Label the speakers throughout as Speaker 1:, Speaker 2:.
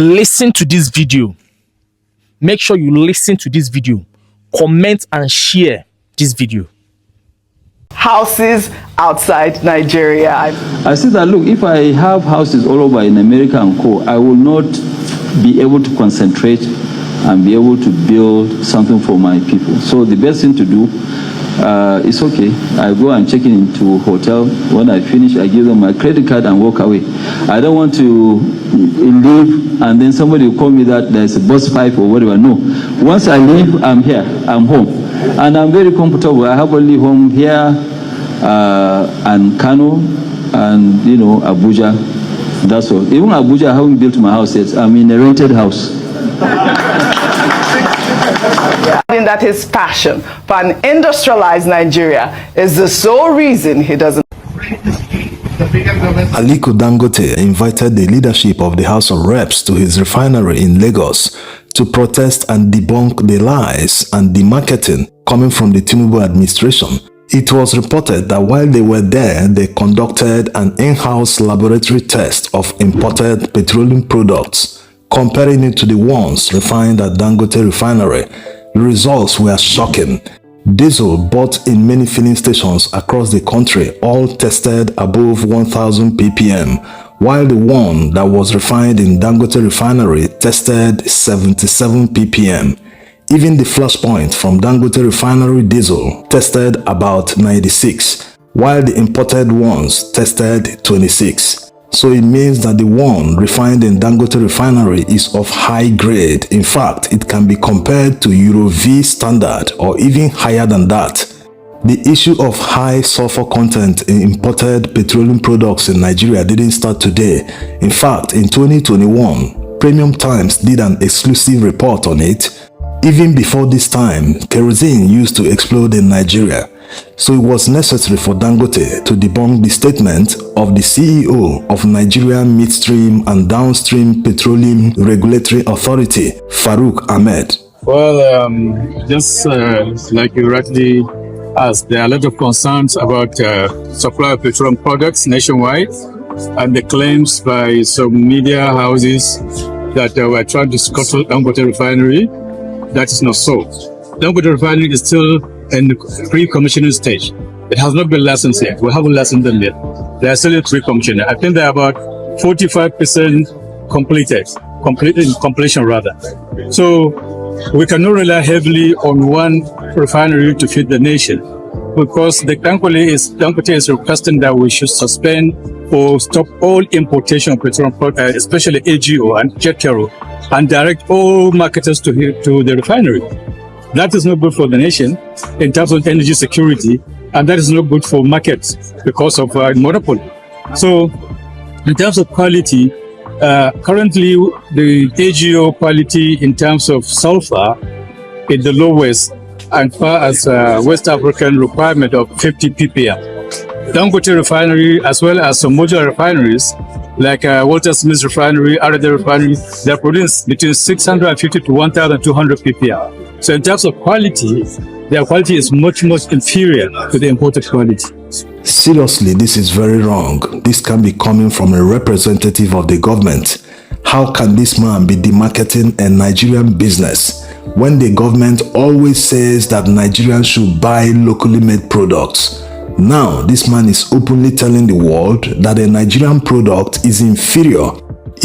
Speaker 1: listen to this video. Make sure you listen to this video. Comment and share this video.
Speaker 2: Houses outside Nigeria.
Speaker 3: I said that, look, if I have houses all over in America and co, I will not be able to concentrate and be able to build something for my people. So the best thing to do is okay. I go and check into hotel. When I finish, I give them my credit card and walk away. I don't want to leave and then somebody will call me that there's a bus pipe or whatever. No. Once I leave, I'm here. I'm home. And I'm very comfortable. I have only home here and Kano and, Abuja. That's all. Even Abuja, I haven't built my house yet. I'm in a rented house.
Speaker 2: That his passion for an industrialized Nigeria is the sole reason he doesn't.
Speaker 4: Aliko Dangote invited the leadership of the House of Reps to his refinery in Lagos to protest and debunk the lies and the marketing coming from the Tinubu administration. It was reported that while they were there, they conducted an in-house laboratory test of imported petroleum products, comparing it to the ones refined at Dangote Refinery. The results were shocking. Diesel bought in many filling stations across the country all tested above 1000 ppm, while the one that was refined in Dangote Refinery tested 77 ppm. Even the flashpoint from Dangote Refinery diesel tested about 96, while the imported ones tested 26. So it means that the one refined in Dangote Refinery is of high grade. In fact, it can be compared to Euro V standard or even higher than that. The issue of high sulfur content in imported petroleum products in Nigeria didn't start today. In fact, in 2021, Premium Times did an exclusive report on it. Even before this time, kerosene used to explode in Nigeria. So it was necessary for Dangote to debunk the statement of the CEO of Nigeria Midstream and Downstream Petroleum Regulatory Authority, Farouk Ahmed.
Speaker 5: Well, just like you rightly asked, there are a lot of concerns about supply of petroleum products nationwide and the claims by some media houses that we're trying to scuttle Dangote Refinery. That is not so. Dangote Refinery is still in the pre-commissioning stage. It has not been licensed yet. We haven't licensed them yet. They are still in pre-commissioning. I think they're about 45% completion rather. So we cannot rely heavily on one refinery to feed the nation, because the Dangote is requesting that we should suspend or stop all importation of petroleum products, especially AGO and jet kero, and direct all marketers to the refinery. That is not good for the nation in terms of energy security, and that is not good for markets because of monopoly. So in terms of quality, currently the AGO quality in terms of sulfur is the lowest as far as West African requirement of 50 ppm. Dangote Refinery, as well as some modular refineries like Walter Smith's Refinery, RD Refinery, they produce between 650 to 1,200 ppm. So in terms of quality, their quality is much inferior to the imported quality.
Speaker 4: Seriously, this is very wrong. This can be coming from a representative of the government. How can this man be demarketing a Nigerian business when the government always says that Nigerians should buy locally made products? Now, this man is openly telling the world that a Nigerian product is inferior.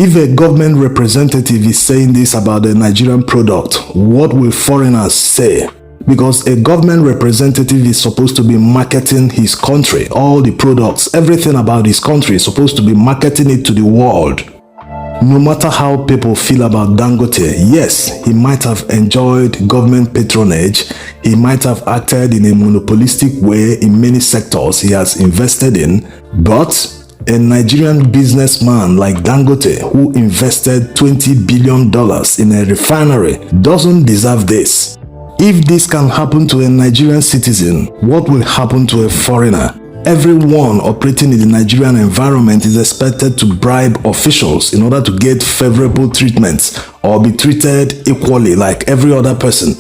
Speaker 4: If a government representative is saying this about a Nigerian product, what will foreigners say? Because a government representative is supposed to be marketing his country, all the products, everything about his country is supposed to be marketing it to the world. No matter how people feel about Dangote, yes, he might have enjoyed government patronage, he might have acted in a monopolistic way in many sectors he has invested in, but a Nigerian businessman like Dangote, who invested $20 billion in a refinery, doesn't deserve this. If this can happen to a Nigerian citizen, what will happen to a foreigner? Everyone operating in the Nigerian environment is expected to bribe officials in order to get favorable treatments or be treated equally like every other person.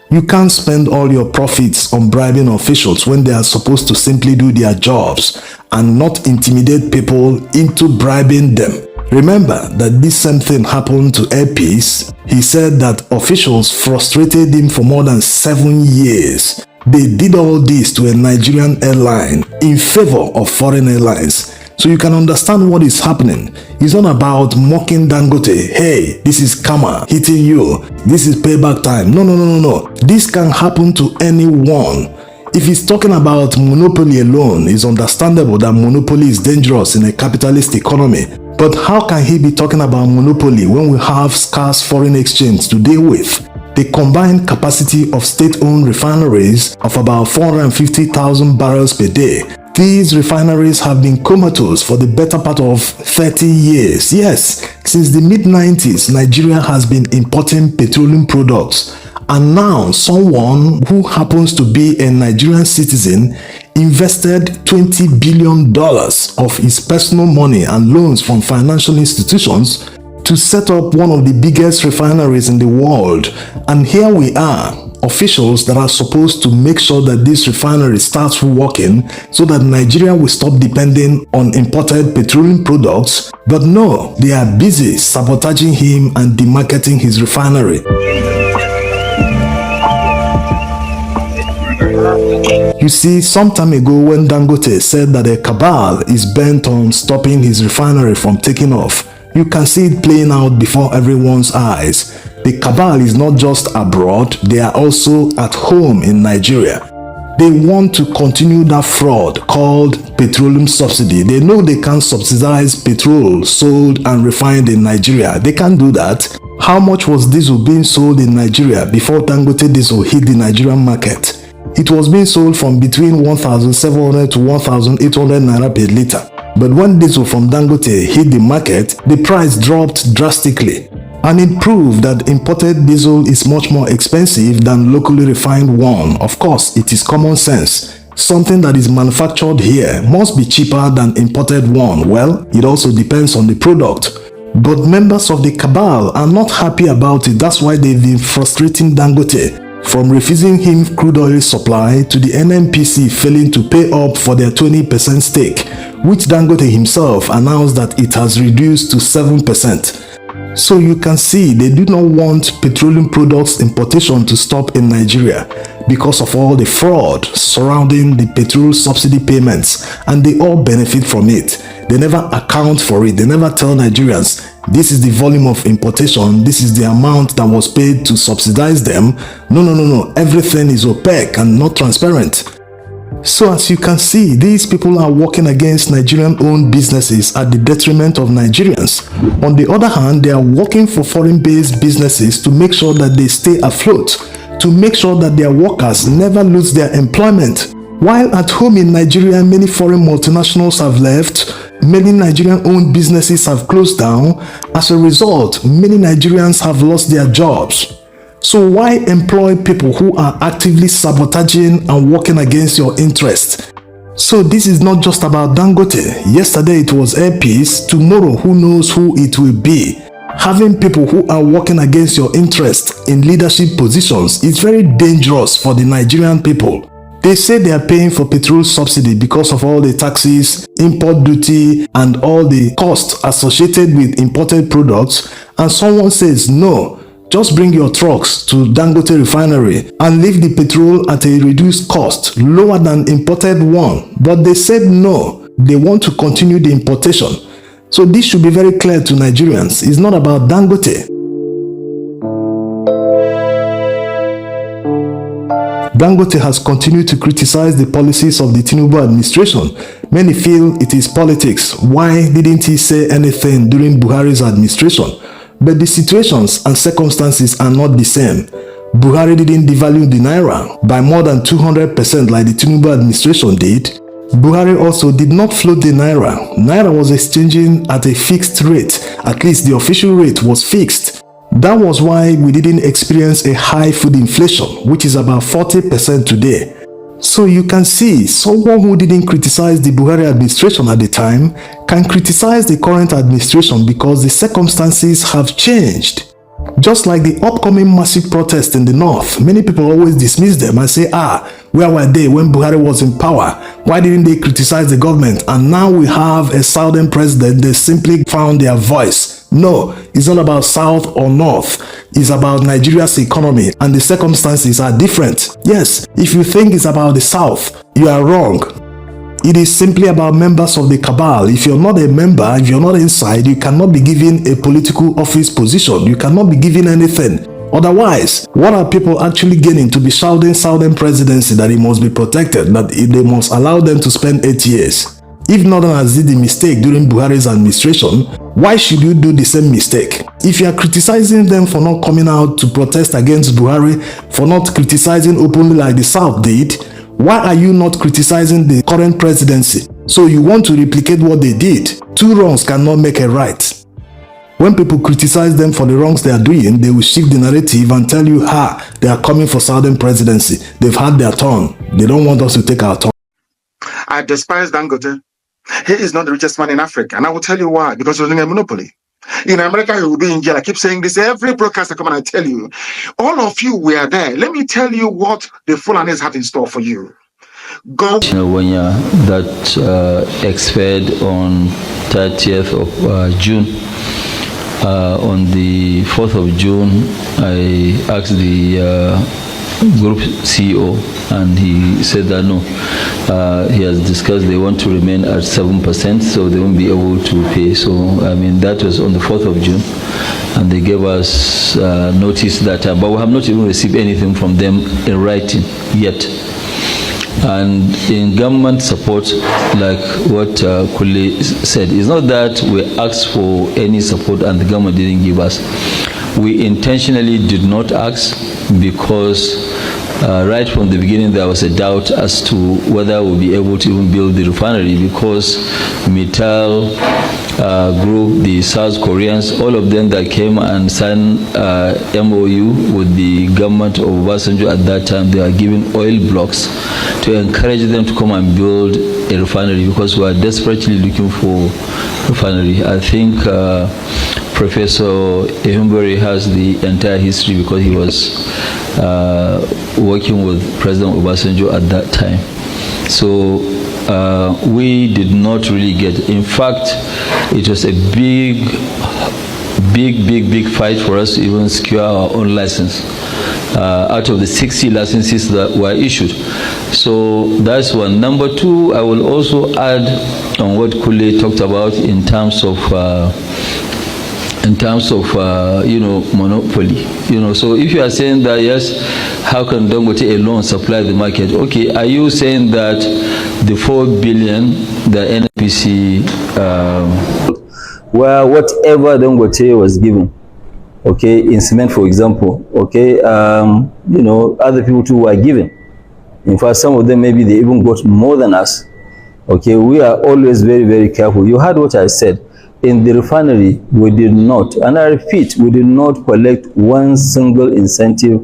Speaker 4: You can't spend all your profits on bribing officials when they are supposed to simply do their jobs and not intimidate people into bribing them. Remember that this same thing happened to Air Peace. He said that officials frustrated him for more than 7 years. They did all this to a Nigerian airline in favor of foreign airlines. So you can understand what is happening. It's not about mocking Dangote. Hey, this is karma hitting you. This is payback time. No. This can happen to anyone. If he's talking about monopoly alone, it's understandable that monopoly is dangerous in a capitalist economy. But how can he be talking about monopoly when we have scarce foreign exchange to deal with? The combined capacity of state-owned refineries of about 450,000 barrels per day. These refineries have been comatose for the better part of 30 years. Yes, since the mid-90s, Nigeria has been importing petroleum products. And now someone who happens to be a Nigerian citizen invested $20 billion of his personal money and loans from financial institutions to set up one of the biggest refineries in the world. And here we are, officials that are supposed to make sure that this refinery starts working so that Nigeria will stop depending on imported petroleum products. But no, they are busy sabotaging him and demarketing his refinery. You see, some time ago when Dangote said that a cabal is bent on stopping his refinery from taking off, you can see it playing out before everyone's eyes. The cabal is not just abroad, they are also at home in Nigeria. They want to continue that fraud called petroleum subsidy. They know they can't subsidize petrol sold and refined in Nigeria. They can't do that. How much was diesel being sold in Nigeria before Dangote diesel hit the Nigerian market? It was being sold from between 1,700 to 1,800 naira per liter. But when diesel from Dangote hit the market, the price dropped drastically. And it proved that imported diesel is much more expensive than locally refined one. Of course, it is common sense. Something that is manufactured here must be cheaper than imported one. Well, it also depends on the product. But members of the cabal are not happy about it. That's why they've been frustrating Dangote. From refusing him crude oil supply to the NNPC failing to pay up for their 20% stake, which Dangote himself announced that it has reduced to 7%. So you can see they do not want petroleum products importation to stop in Nigeria because of all the fraud surrounding the petrol subsidy payments, and they all benefit from it. They never account for it. They never tell Nigerians, this is the volume of importation, this is the amount that was paid to subsidize them. No. Everything is opaque and not transparent. So as you can see, these people are working against Nigerian-owned businesses at the detriment of Nigerians. On the other hand, they are working for foreign-based businesses to make sure that they stay afloat, to make sure that their workers never lose their employment. While at home in Nigeria, many foreign multinationals have left, many Nigerian-owned businesses have closed down. As a result, many Nigerians have lost their jobs. So why employ people who are actively sabotaging and working against your interest? So this is not just about Dangote. Yesterday it was Air Peace. Tomorrow who knows who it will be. Having people who are working against your interest in leadership positions is very dangerous for the Nigerian people. They say they are paying for petrol subsidy because of all the taxes, import duty, and all the costs associated with imported products, and someone says no. Just bring your trucks to Dangote Refinery and leave the petrol at a reduced cost, lower than imported one. But they said no, they want to continue the importation. So this should be very clear to Nigerians. It's not about Dangote. Dangote has continued to criticize the policies of the Tinubu administration. Many feel it is politics. Why didn't he say anything during Buhari's administration? But the situations and circumstances are not the same. Buhari didn't devalue the Naira by more than 200% like the Tinubu administration did. Buhari also did not float the Naira. Naira was exchanging at a fixed rate. At least the official rate was fixed. That was why we didn't experience a high food inflation, which is about 40% today. So you can see, someone who didn't criticize the Buhari administration at the time can criticize the current administration because the circumstances have changed. Just like the upcoming massive protest in the north, many people always dismiss them and say, where were they when Buhari was in power? Why didn't they criticize the government? And now we have a southern president, they simply found their voice. No, it's not about south or north. It's about Nigeria's economy, and the circumstances are different. Yes, if you think it's about the south, you are wrong. It is simply about members of the cabal. If you're not a member, if you're not inside, you cannot be given a political office position. You cannot be given anything. Otherwise, what are people actually gaining to be shouting southern presidency that it must be protected, that they must allow them to spend 8 years? If Northerners did the mistake during Buhari's administration, why should you do the same mistake? If you are criticizing them for not coming out to protest against Buhari, for not criticizing openly like the South did, why are you not criticizing the current presidency? So you want to replicate what they did. Two wrongs cannot make a right. When people criticize them for the wrongs they are doing, they will shift the narrative and tell you, they are coming for Southern presidency. They've had their turn. They don't want us to take our turn.
Speaker 6: I despise Dangote. He is not the richest man in Africa. And I will tell you why. Because he's running a monopoly. In America, he will be in jail. I keep saying this. Every broadcast I come and I tell you. All of you were there. Let me tell you what the Fulanis have in store for you. Go.
Speaker 3: That expired on 30th of June. On the 4th of June, I asked the group CEO, and he said that no, he has discussed they want to remain at 7%, so they won't be able to pay. So I mean, that was on the 4th of June, and they gave us notice that, but we have not even received anything from them in writing yet. And in government support, like what Kule said, it's not that we asked for any support and the government didn't give us. We intentionally did not ask because right from the beginning there was a doubt as to whether we'll be able to even build the refinery, because Mittal group, the South Koreans, all of them that came and signed MOU with the government of Obasanjo at that time, they are giving oil blocks to encourage them to come and build a refinery, because we are desperately looking for refinery. I think Professor Ehumbury has the entire history, because he was working with President Obasanjo at that time. So we did not really get, in fact, it was a big fight for us to even secure our own license out of the 60 licenses that were issued. So that's one. Number two, I will also add on what Kule talked about in terms of you know, monopoly. You know, so if you are saying that, yes, how can Dangote alone supply the market? Okay, are you saying that the 4 billion the NPC
Speaker 7: where whatever Dangote was given, okay, in cement, for example, okay, you know, other people too were given. In fact, some of them maybe they even got more than us. Okay, we are always very, very careful. You heard what I said. In the refinery, we did not, and I repeat, we did not collect one single incentive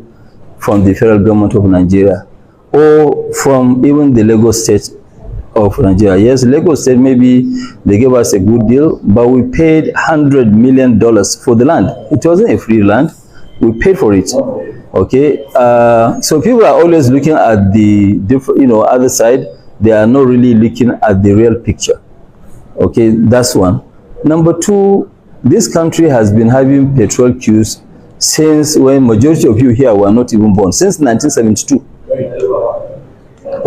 Speaker 7: from the federal government of Nigeria or from even the Lagos state of Nigeria. Yes, Lagos state, maybe they gave us a good deal, but we paid $100 million for the land. It wasn't a free land. We paid for it. Okay, so people are always looking at the different, you know, other side. They are not really looking at the real picture. Okay, that's one. Number two, this country has been having petrol queues since when majority of you here were not even born, since 1972.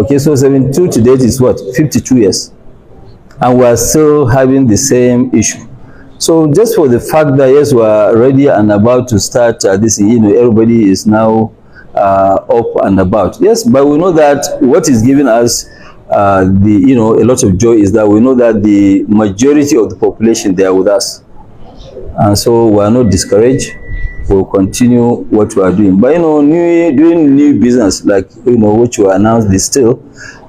Speaker 7: Okay, so 72 to date is what, 52 years, and we are still having the same issue. So just for the fact that yes, we are ready and about to start this, you know, everybody is now up and about. Yes, but we know that what is giving us the, you know, a lot of joy is that we know that the majority of the population, they are with us, and so we are not discouraged. We'll continue what we are doing. But you know, doing new business, like, you know, which we announced this still,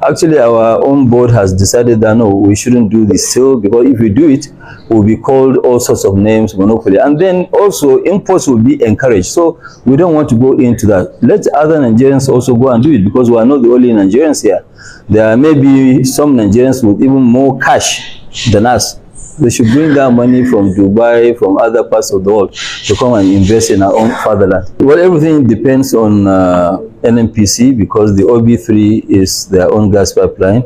Speaker 7: actually our own board has decided that no, we shouldn't do this still, because if we do it, we'll be called all sorts of names, monopoly, and then also imports will be encouraged. So we don't want to go into that. Let other Nigerians also go and do it, because we are not the only Nigerians here. There may be some Nigerians with even more cash than us. They should bring that money from Dubai, from other parts of the world, to come and invest in our own fatherland. Well, everything depends on NNPC, because the OB3 is their own gas pipeline.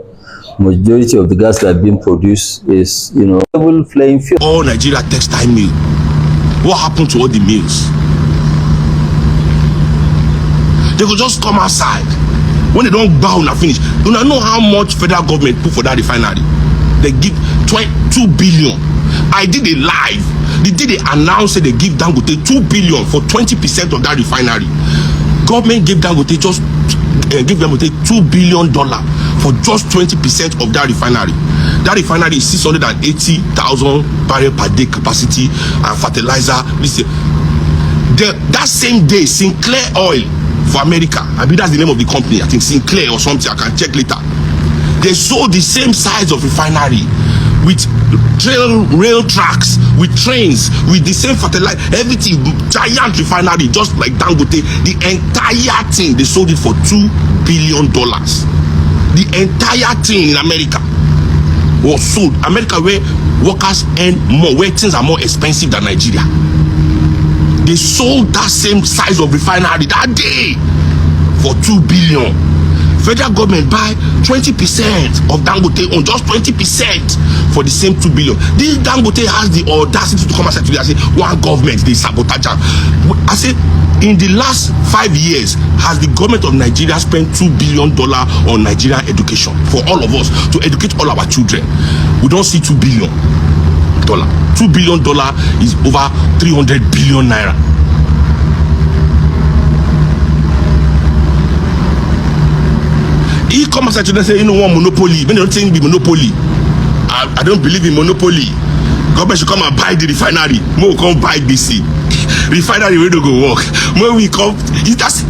Speaker 7: Majority of the gas that are being produced is, level playing field.
Speaker 8: All Nigeria textile mill. What happened to all the mills? They could just come outside when they don't bow and finish. You know how much federal government put for that refinery? They give 2 billion. I did a live. The day they announced that they give Dangote 2 billion for 20% of that refinery. Government gave Dangote $2 billion for just 20% of that refinery. That refinery is 680,000 barrel per day capacity and fertilizer. That same day, Sinclair Oil for America, I mean that's the name of the company, I think Sinclair or something, I can check later. They sold the same size of refinery with rail tracks, with trains, with the same fertilizer, everything, giant refinery, just like Dangote. The entire thing, they sold it for $2 billion. The entire thing in America was sold. America, where workers earn more, where things are more expensive than Nigeria. They sold that same size of refinery that day for $2 billion. Federal government buy 20% of Dangote on just 20% for the same 2 billion. This Dangote has the audacity to come outside today and say one government, they sabotage. I say in the last 5 years has the government of Nigeria spent $2 billion on Nigerian education for all of us to educate all our children. We don't see $2 billion. $2 billion is over 300 billion naira. He come outside today and say, one monopoly. When they don't think be monopoly, I don't believe in monopoly. Government should come and buy the refinery. More come buy BC. Refinery we don't go work. More we come.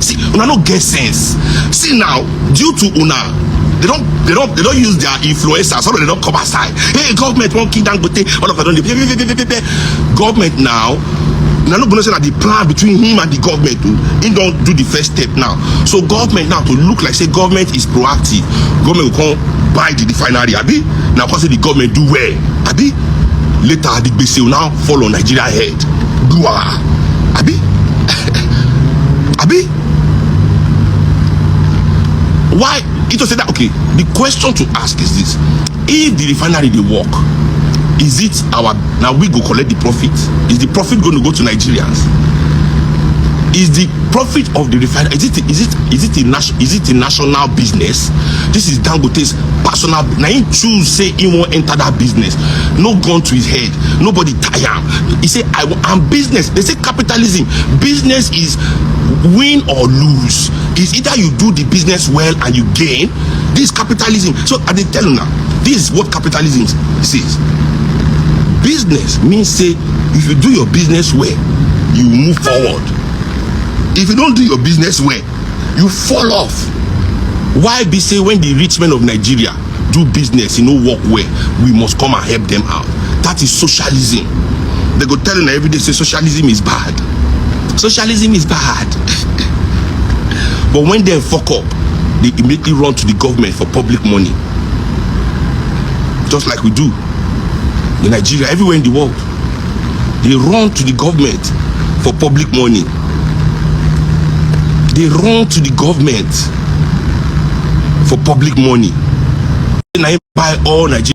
Speaker 8: See, una no get sense. See now, due to una, they don't use their influencers. Some of them don't come outside. Hey, government won't keep Dangote. All of them don't. Government now. Now not gonna say that the plan between him and the government, he don't do the first step now. So government now to look like say government is proactive. Government will come buy the refinery, abi? Now because the government do well, abi? Later the base will now fall on Nigeria head. Dua, abi? Abi? Why? It was said that okay. The question to ask is this: if the refinery they work, is it our, now we go collect the profit? Is the profit going to go to Nigerians? Is the profit of the refinery, is it a national business? This is Dangote's personal. Now he choose say he won't enter that business. No gun to his head. Nobody tie him. He say I'm business. They say capitalism. Business is win or lose. It's either you do the business well and you gain. This is capitalism. So I did tell you now. This is what capitalism says. Business means say if you do your business well, you move forward. If you don't do your business well, you fall off. Why be say when the rich men of Nigeria do business, work well, we must come and help them out? That is socialism. They go tell you every day say socialism is bad. Socialism is bad. But when they fuck up, they immediately run to the government for public money. Just like we do in Nigeria, everywhere in the world. They run to the government for public money. They run to the government for public money. Now buy all Nigeria.